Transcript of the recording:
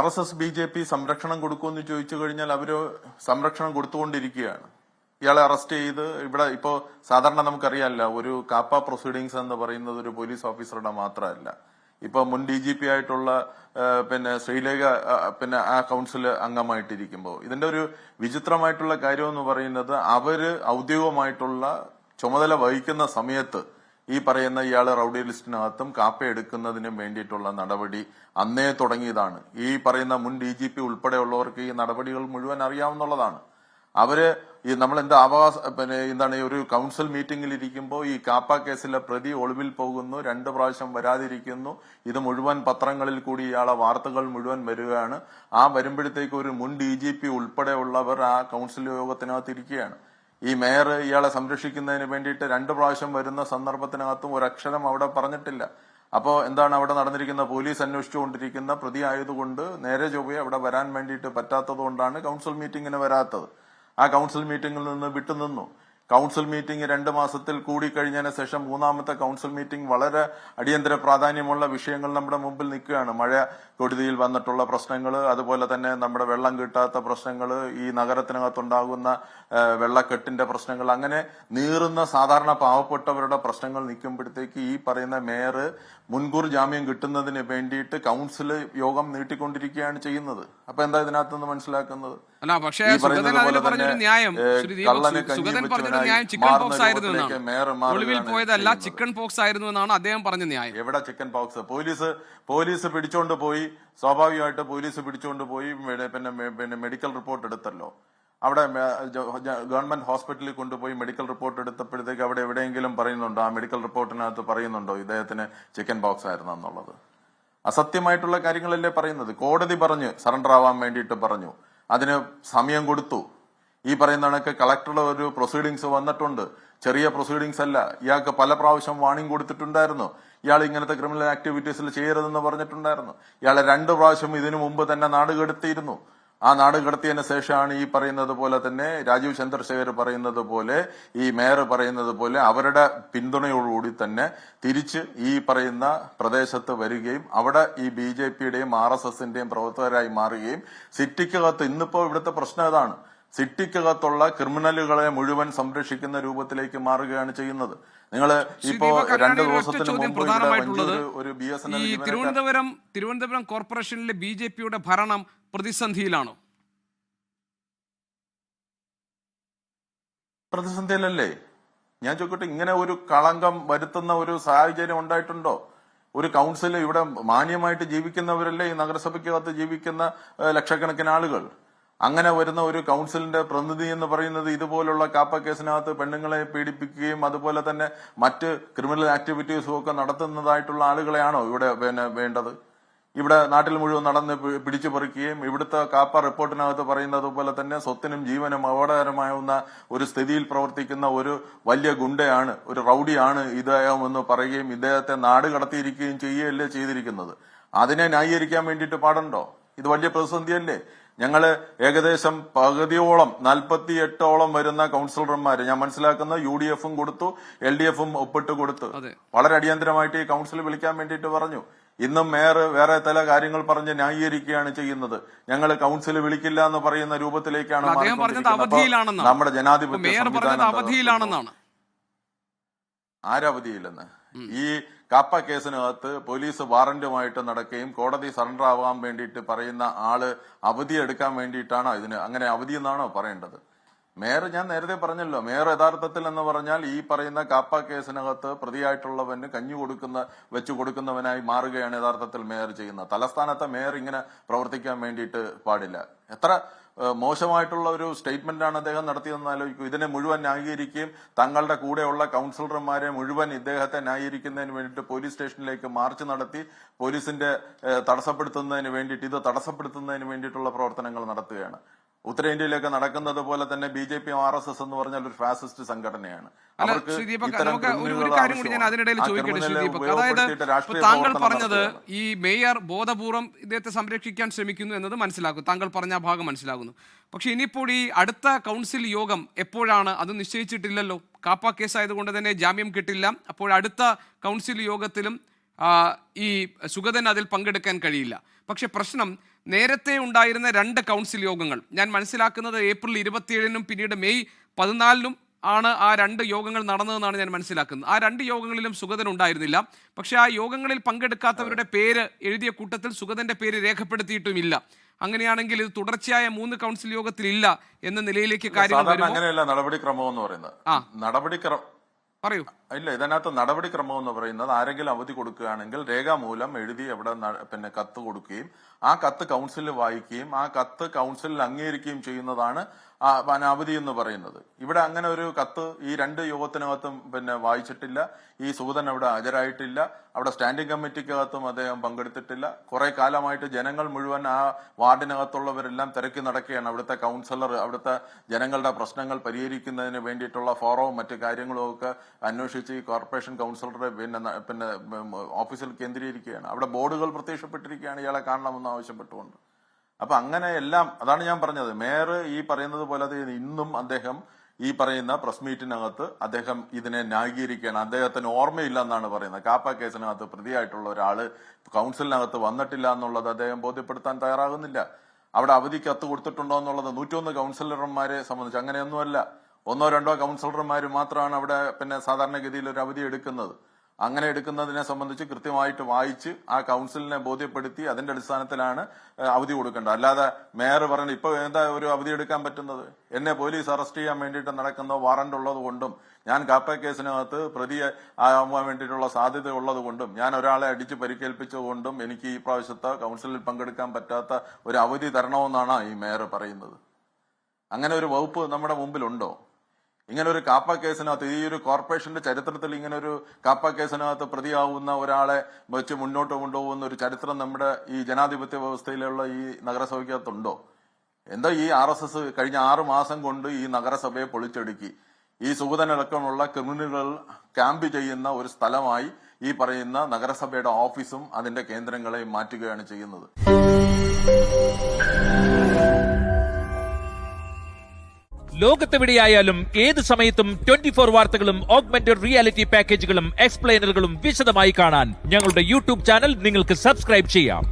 RSS BJP സംരക്ഷണം കൊടുക്കുമെന്ന് ചോദിച്ചു കഴിഞ്ഞാൽ അവര് സംരക്ഷണം കൊടുത്തുകൊണ്ടിരിക്കുകയാണ്. ഇയാളെ അറസ്റ്റ് ചെയ്ത് ഇവിടെ ഇപ്പോ സാധാരണ നമുക്കറിയാമല്ല, ഒരു കാപ്പ പ്രൊസീഡിങ്സ് എന്ന് പറയുന്നത് ഒരു പോലീസ് ഓഫീസറുടെ മാത്രമല്ല. ഇപ്പൊ മുൻ DGP ആയിട്ടുള്ള ശ്രീലേഖ ആ കൗൺസിൽ അംഗമായിട്ടിരിക്കുമ്പോൾ ഇതിന്റെ ഒരു വിചിത്രമായിട്ടുള്ള കാര്യം എന്ന് പറയുന്നത്, അവര് ഔദ്യോഗികമായിട്ടുള്ള ചുമതല വഹിക്കുന്ന സമയത്ത് ഈ പറയുന്ന ഇയാള് റൌഡി ലിസ്റ്റിനകത്തും കാപ്പ എടുക്കുന്നതിനും വേണ്ടിയിട്ടുള്ള നടപടി അന്നേ തുടങ്ങിയതാണ്. ഈ പറയുന്ന മുൻ DGP ഉൾപ്പെടെയുള്ളവർക്ക് ഈ നടപടികൾ മുഴുവൻ അറിയാവുന്നതാണ്. അവര് ഈ നമ്മൾ എന്താണ് ഒരു കൗൺസിൽ മീറ്റിംഗിൽ ഇരിക്കുമ്പോൾ ഈ കാപ്പ കേസിലെ പ്രതി ഒളിവിൽ പോകുന്നു, 2 പ്രാവശ്യം വരാതിരിക്കുന്നു. ഇത് മുഴുവൻ പത്രങ്ങളിൽ കൂടി ഇയാളെ വാർത്തകൾ മുഴുവൻ വരികയാണ്. ആ വരുമ്പോഴത്തേക്ക് ഒരു മുൻ DGP ഉൾപ്പെടെയുള്ളവർ ആ കൗൺസിൽ യോഗത്തിനകത്ത് ഇരിക്കുകയാണ്. ഈ മേയർ ഇയാളെ സംരക്ഷിക്കുന്നതിന് വേണ്ടിയിട്ട് 2 പ്രാവശ്യം വരുന്ന സന്ദർഭത്തിനകത്തും ഒരക്ഷരം അവിടെ പറഞ്ഞിട്ടില്ല. അപ്പോ എന്താണ് അവിടെ നടന്നിരിക്കുന്ന? പോലീസ് അന്വേഷിച്ചുകൊണ്ടിരിക്കുന്ന പ്രതി ആയതുകൊണ്ട് നേരെ ചൊവ്വയെ അവിടെ വരാൻ വേണ്ടിയിട്ട് പറ്റാത്തത് കൊണ്ടാണ് കൗൺസിൽ മീറ്റിംഗിന് വരാത്തത്. ആ കൗൺസിൽ മീറ്റിംഗിൽ നിന്ന് വിട്ടുനിന്നു. കൗൺസിൽ മീറ്റിംഗ് 2 മാസത്തിൽ കൂടിക്കഴിഞ്ഞതിന് ശേഷം 3ാമത്തെ കൗൺസിൽ മീറ്റിംഗ് വളരെ അടിയന്തര പ്രാധാന്യമുള്ള വിഷയങ്ങൾ നമ്മുടെ മുമ്പിൽ നിൽക്കുകയാണ്. മഴ കെടുതിയിൽ വന്നിട്ടുള്ള പ്രശ്നങ്ങൾ, അതുപോലെ തന്നെ നമ്മുടെ വെള്ളം കിട്ടാത്ത പ്രശ്നങ്ങൾ, ഈ നഗരത്തിനകത്തുണ്ടാകുന്ന വെള്ളക്കെട്ടിന്റെ പ്രശ്നങ്ങൾ, അങ്ങനെ നീറുന്ന സാധാരണ പാവപ്പെട്ടവരുടെ പ്രശ്നങ്ങൾ നിൽക്കുമ്പോഴത്തേക്ക് ഈ പറയുന്ന മേയർ മുൻകൂർ ജാമ്യം കിട്ടുന്നതിന് വേണ്ടിയിട്ട് കൗൺസിൽ യോഗം നീട്ടിക്കൊണ്ടിരിക്കുകയാണ് ചെയ്യുന്നത്. അപ്പൊ എന്താ ഇതിനകത്ത് നിന്ന് മനസ്സിലാക്കുന്നത്? ചിക്കൻ പോക്സ് ആയിരുന്നു എന്നാണ് അദ്ദേഹം പറഞ്ഞ ന്യായം. എവിടെ ചിക്കൻ പോക്സ്? പോലീസ് പിടിച്ചോണ്ട് പോയി, സ്വാഭാവികമായിട്ട് പോലീസ് പിടിച്ചോണ്ട് പോയി മെഡിക്കൽ റിപ്പോർട്ട് എടുത്തല്ലോ. അവിടെ ഗവൺമെന്റ് ഹോസ്പിറ്റലിൽ കൊണ്ടുപോയി മെഡിക്കൽ റിപ്പോർട്ട് എടുത്തപ്പോഴത്തേക്ക് അവിടെ എവിടെയെങ്കിലും പറയുന്നുണ്ടോ, ആ മെഡിക്കൽ റിപ്പോർട്ടിനകത്ത് പറയുന്നുണ്ടോ ഇദ്ദേഹത്തിന് ചിക്കൻ പോക്സ് ആയിരുന്നു എന്നുള്ളത്? അസത്യമായിട്ടുള്ള കാര്യങ്ങളല്ലേ പറയുന്നത്. കോടതി പറഞ്ഞു സറണ്ടർ ആവാൻ വേണ്ടിയിട്ട് പറഞ്ഞു, അതിന് സമയം കൊടുത്തു. ഈ പറയുന്ന കണക്ക് കളക്ടറുടെ ഒരു പ്രൊസീഡിങ്സ് വന്നിട്ടുണ്ട്. ചെറിയ പ്രൊസീഡിങ്സ് അല്ല. ഇയാൾക്ക് പല പ്രാവശ്യം വാണിംഗ് കൊടുത്തിട്ടുണ്ടായിരുന്നു. ഇയാൾ ഇങ്ങനത്തെ ക്രിമിനൽ ആക്ടിവിറ്റീസിൽ ചെയ്യരുതെന്ന് പറഞ്ഞിട്ടുണ്ടായിരുന്നു. ഇയാളെ 2 പ്രാവശ്യം ഇതിനു മുമ്പ് തന്നെ നാട് കടത്തിയിരുന്നു. ആ നാട് കടത്തിയതിന് ശേഷമാണ് ഈ പറയുന്നത് പോലെ തന്നെ രാജീവ് ചന്ദ്രശേഖർ പറയുന്നത് പോലെ, ഈ മേയർ പറയുന്നത് പോലെ അവരുടെ പിന്തുണയോടുകൂടി തന്നെ തിരിച്ച് ഈ പറയുന്ന പ്രദേശത്ത് വരികയും അവിടെ ഈ BJPയുടെയും RSSന്റെയും പ്രവർത്തകരായി മാറുകയും സിറ്റിക്കകത്ത് ഇന്നിപ്പോ ഇവിടുത്തെ പ്രശ്നം ഇതാണ്. സിറ്റിക്കകത്തുള്ള ക്രിമിനലുകളെ മുഴുവൻ സംരക്ഷിക്കുന്ന രൂപത്തിലേക്ക് മാറുകയാണ് ചെയ്യുന്നത്. നിങ്ങൾ ഇപ്പോ 2 ദിവസത്തിന് മുമ്പ് ഒരു BSNL തിരുവനന്തപുരം കോർപ്പറേഷനിലെ BJPയുടെ ഭരണം പ്രതിസന്ധിയിലാണോ? പ്രതിസന്ധിയിലല്ലേ? ഞാൻ ചോദിക്കട്ടെ, ഇങ്ങനെ ഒരു കളങ്കം വരുത്തുന്ന ഒരു സാഹചര്യം ഉണ്ടായിട്ടുണ്ടോ? ഒരു കൗൺസിൽ ഇവിടെ മാന്യമായിട്ട് ജീവിക്കുന്നവരല്ലേ ഈ നഗരസഭയ്ക്കകത്ത് ജീവിക്കുന്ന ലക്ഷക്കണക്കിന് ആളുകൾ. അങ്ങനെ വരുന്ന ഒരു കൗൺസിലിന്റെ പ്രതിനിധി എന്ന് പറയുന്നത് ഇതുപോലുള്ള കാപ്പ കേസിനകത്ത് പെണ്ണുങ്ങളെ പീഡിപ്പിക്കുകയും അതുപോലെ തന്നെ മറ്റ് ക്രിമിനൽ ആക്ടിവിറ്റീസും ഒക്കെ നടത്തുന്നതായിട്ടുള്ള ആളുകളെയാണോ ഇവിടെ വേണ്ടത്? ഇവിടെ നാട്ടിൽ മുഴുവൻ നടന്ന് പിടിച്ചു പറിക്കുകയും ഇവിടുത്തെ കാപ്പ റിപ്പോർട്ടിനകത്ത് പറയുന്നത് പോലെ തന്നെ സ്വത്തിനും ജീവനും അപകടകരമാവുന്ന ഒരു സ്ഥിതിയിൽ പ്രവർത്തിക്കുന്ന ഒരു വലിയ ഗുണ്ടയാണ്, ഒരു റൌഡിയാണ് ഇദ്ദേഹം എന്ന് പറയുകയും ഇദ്ദേഹത്തെ നാട് കടത്തിയിരിക്കുകയും ചെയ്യുകയല്ലേ ചെയ്തിരിക്കുന്നത്. അതിനെ ന്യായീകരിക്കാൻ വേണ്ടിയിട്ട് പാടുണ്ടോ? ഇത് വലിയ പ്രതിസന്ധിയല്ലേ? ഞങ്ങള് ഏകദേശം പകുതിയോളം 48ഓളം വരുന്ന കൗൺസിലർമാര് ഞാൻ മനസ്സിലാക്കുന്ന UDFും കൊടുത്തു, LDFും ഒപ്പിട്ട് കൊടുത്തു. വളരെ അടിയന്തരമായിട്ട് ഈ കൗൺസിൽ വിളിക്കാൻ വേണ്ടിയിട്ട് പറഞ്ഞു. ഇന്നും മേയർ വേറെ ചില കാര്യങ്ങൾ പറഞ്ഞ് ന്യായീകരിക്കുകയാണ് ചെയ്യുന്നത്. ഞങ്ങൾ കൗൺസിൽ വിളിക്കില്ല എന്ന് പറയുന്ന രൂപത്തിലേക്കാണ് നമ്മുടെ ജനാധിപത്യ സംവിധാനം. ആരവധിയില്ലെന്ന്? ഈ കാപ്പ കേസിനകത്ത് പോലീസ് വാറന്റുമായിട്ട് നടക്കുകയും കോടതി സറണ്ടർ ആവാൻ വേണ്ടിയിട്ട് പറയുന്ന ആള് അവധി എടുക്കാൻ വേണ്ടിയിട്ടാണോ ഇതിന്? അങ്ങനെ അവധി എന്നാണോ പറയേണ്ടത്? മേയർ, ഞാൻ നേരത്തെ പറഞ്ഞല്ലോ, മേയർ യഥാർത്ഥത്തിൽ എന്ന് പറഞ്ഞാൽ ഈ പറയുന്ന കാപ്പ കേസിനകത്ത് പ്രതിയായിട്ടുള്ളവന് കഞ്ഞി വെച്ചു കൊടുക്കുന്നവനായി മാറുകയാണ് യഥാർത്ഥത്തിൽ മേയർ ചെയ്യുന്നത്. തലസ്ഥാനത്തെ മേയർ ഇങ്ങനെ പ്രവർത്തിക്കാൻ വേണ്ടിയിട്ട് പാടില്ല. എത്ര മോശമായിട്ടുള്ള ഒരു സ്റ്റേറ്റ്മെന്റ് ആണ് അദ്ദേഹം നടത്തിയതെന്ന് ആലോചിക്കൂ. ഇതിനെ മുഴുവൻ ന്യായീകരിക്കുകയും തങ്ങളുടെ കൂടെയുള്ള കൗൺസിലർമാരെ മുഴുവൻ ഇദ്ദേഹത്തെ ന്യായീകരിക്കുന്നതിന് വേണ്ടിയിട്ട് പോലീസ് സ്റ്റേഷനിലേക്ക് മാർച്ച് നടത്തി പോലീസിന്റെ തടസ്സപ്പെടുത്തുന്നതിന് വേണ്ടിയിട്ടുള്ള പ്രവർത്തനങ്ങൾ നടത്തുകയാണ്. ഉത്തരേന്ത്യയിലൊക്കെ നടക്കുന്നത് പോലെ തന്നെ BJPയും RSS എന്ന് പറഞ്ഞാൽ ഒരു ഫാസിസ്റ്റ് സംഘടനയാണ്. താങ്കൾ പറഞ്ഞത് ഈ മേയർ ബോധപൂർവം ഇദ്ദേഹത്തെ സംരക്ഷിക്കാൻ ശ്രമിക്കുന്നു എന്നത് മനസ്സിലാക്കുന്നു, താങ്കൾ പറഞ്ഞ ഭാഗം മനസ്സിലാകുന്നു. പക്ഷെ ഇനിയിപ്പോൾ ഈ അടുത്ത കൗൺസിൽ യോഗം എപ്പോഴാണ് അത് നിശ്ചയിച്ചിട്ടില്ലല്ലോ. കാപ്പ കേസ് ആയതുകൊണ്ട് തന്നെ ജാമ്യം കിട്ടില്ല. അപ്പോൾ അടുത്ത കൗൺസിൽ യോഗത്തിലും ഈ സുഗതൻ അതിൽ പങ്കെടുക്കാൻ കഴിയില്ല. പക്ഷെ പ്രശ്നം നേരത്തെ ഉണ്ടായിരുന്ന 2 കൗൺസിൽ യോഗങ്ങൾ, ഞാൻ മനസ്സിലാക്കുന്നത് ഏപ്രിൽ 27-നും പിന്നീട് മെയ് 14-നും ആണ് ആ 2 യോഗങ്ങൾ നടന്നതെന്നാണ് ഞാൻ മനസ്സിലാക്കുന്നത്. ആ 2 യോഗങ്ങളിലും സുഗതൻ ഉണ്ടായിരുന്നില്ല. പക്ഷെ ആ യോഗങ്ങളിൽ പങ്കെടുക്കാത്തവരുടെ പേര് എഴുതിയ കൂട്ടത്തിൽ സുഗതന്റെ പേര് രേഖപ്പെടുത്തിയിട്ടുമില്ല. അങ്ങനെയാണെങ്കിൽ ഇത് തുടർച്ചയായ 3 കൗൺസിൽ യോഗത്തിൽ ഇല്ല എന്ന നിലയിലേക്ക് കാര്യങ്ങൾ അങ്ങനെയല്ല നടപടിക്രമം എന്ന് പറയുന്നത്. പറയൂ. ഇല്ല, ഇതിനകത്ത് നടപടിക്രമം എന്ന് പറയുന്നത് ആരെങ്കിലും അവധി കൊടുക്കുകയാണെങ്കിൽ രേഖാമൂലം എഴുതി അവിടെ പിന്നെ കത്ത് കൊടുക്കുകയും ആ കത്ത് കൗൺസിലിൽ വായിക്കുകയും ആ കത്ത് കൗൺസിലിൽ അംഗീകരിക്കുകയും ചെയ്യുന്നതാണ് അവധി എന്ന് പറയുന്നത്. ഇവിടെ അങ്ങനെ ഒരു കത്ത് ഈ 2 യോഗത്തിനകത്തും പിന്നെ വായിച്ചിട്ടില്ല. ഈ സുഗതൻ അവിടെ ഹാജരായിട്ടില്ല. അവിടെ സ്റ്റാൻഡിംഗ് കമ്മിറ്റിക്കകത്തും അദ്ദേഹം പങ്കെടുത്തിട്ടില്ല. കുറെ കാലമായിട്ട് ജനങ്ങൾ മുഴുവൻ ആ വാർഡിനകത്തുള്ളവരെല്ലാം തിരക്കി നടക്കുകയാണ്. അവിടുത്തെ കൗൺസിലർ അവിടുത്തെ ജനങ്ങളുടെ പ്രശ്നങ്ങൾ പരിഹരിക്കുന്നതിന് വേണ്ടിയിട്ടുള്ള ഫോറവും മറ്റു കാര്യങ്ങളും ഒക്കെ അന്വേഷിച്ച് ഈ കോർപ്പറേഷൻ കൗൺസിലറുടെ പിന്നെ ഓഫീസിൽ കേന്ദ്രീകരിക്കുകയാണ്. അവിടെ ബോർഡുകൾ പ്രത്യക്ഷപ്പെട്ടിരിക്കുകയാണ് ഇയാളെ കാണണമെന്ന് ആവശ്യപ്പെട്ടുകൊണ്ട്. അപ്പൊ അങ്ങനെ എല്ലാം, അതാണ് ഞാൻ പറഞ്ഞത്. മേയർ ഈ പറയുന്നത് പോലെ ഇന്നും അദ്ദേഹം ഈ പറയുന്ന പ്രസ് മീറ്റിനകത്ത് അദ്ദേഹം ഇതിനെ ന്യായീകരിക്കുകയാണ്. അദ്ദേഹത്തിന് ഓർമ്മയില്ല എന്നാണ് പറയുന്നത്. കാപ്പ കേസിനകത്ത് പ്രതിയായിട്ടുള്ള ഒരാള് കൗൺസിലിനകത്ത് വന്നിട്ടില്ല എന്നുള്ളത് അദ്ദേഹം ബോധ്യപ്പെടുത്താൻ തയ്യാറാകുന്നില്ല. അവിടെ അവധി കത്ത് കൊടുത്തിട്ടുണ്ടോ എന്നുള്ളത് 101 കൗൺസിലർമാരെ സംബന്ധിച്ച് അങ്ങനെയൊന്നുമല്ല. 1-2 കൗൺസിലർമാർ മാത്രമാണ് അവിടെ പിന്നെ സാധാരണഗതിയിൽ ഒരു അവധി എടുക്കുന്നത്. അങ്ങനെ എടുക്കുന്നതിനെ സംബന്ധിച്ച് കൃത്യമായിട്ട് വായിച്ച് ആ കൗൺസിലിനെ ബോധ്യപ്പെടുത്തി അതിന്റെ അടിസ്ഥാനത്തിലാണ് അവധി കൊടുക്കേണ്ടത്. അല്ലാതെ മേയർ പറഞ്ഞു ഇപ്പൊ എന്താ ഒരു അവധി എടുക്കാൻ പറ്റുന്നത്? എന്നെ പോലീസ് അറസ്റ്റ് ചെയ്യാൻ വേണ്ടിയിട്ട് നടക്കുന്ന വാറന്റ് ഉള്ളത് കൊണ്ടും ഞാൻ കാപ്പ കേസിനകത്ത് പ്രതിയെ ആവാൻ വേണ്ടിയിട്ടുള്ള സാധ്യത ഉള്ളത് കൊണ്ടും ഞാൻ ഒരാളെ അടിച്ച് പരിക്കേൽപ്പിച്ചതുകൊണ്ടും എനിക്ക് ഈ പ്രാവശ്യത്തെ കൗൺസിലിൽ പങ്കെടുക്കാൻ പറ്റാത്ത ഒരു അവധി തരണമെന്നാണ് ഈ മേയർ പറയുന്നത്. അങ്ങനെ ഒരു വകുപ്പ് നമ്മുടെ മുമ്പിലുണ്ടോ? ഇങ്ങനെ ഒരു കാപ്പ കേസിനകത്ത്, ഈ ഒരു കോർപ്പറേഷന്റെ ചരിത്രത്തിൽ ഇങ്ങനെ ഒരു കാപ്പ കേസിനകത്ത് പ്രതിയാവുന്ന ഒരാളെ വെച്ച് മുന്നോട്ട് കൊണ്ടുപോകുന്ന ഒരു ചരിത്രം നമ്മുടെ ഈ ജനാധിപത്യ വ്യവസ്ഥയിലുള്ള ഈ നഗരസഭയ്ക്കകത്തുണ്ടോ? എന്താ ഈ RSS കഴിഞ്ഞ 6 മാസം കൊണ്ട് ഈ നഗരസഭയെ പൊളിച്ചടുക്കി. ഈ സുഗതനടക്കമുള്ള ക്രിമിനലുകൾ ക്യാമ്പ് ചെയ്യുന്ന ഒരു സ്ഥലമായി ഈ പറയുന്ന നഗരസഭയുടെ ഓഫീസും അതിന്റെ കേന്ദ്രങ്ങളെയും മാറ്റുകയാണ് ചെയ്യുന്നത്. ലോകത്തെവിടെയായാലും ഏത് സമയത്തും 24 വാർത്തകളും ഓഗ്മെന്റഡ് റിയാലിറ്റി പാക്കേജുകളും എക്സ്പ്ലെയിനറുകളും വിശദമായി കാണാൻ ഞങ്ങളുടെ യൂട്യൂബ് ചാനൽ നിങ്ങൾക്ക് സബ്സ്ക്രൈബ് ചെയ്യാം.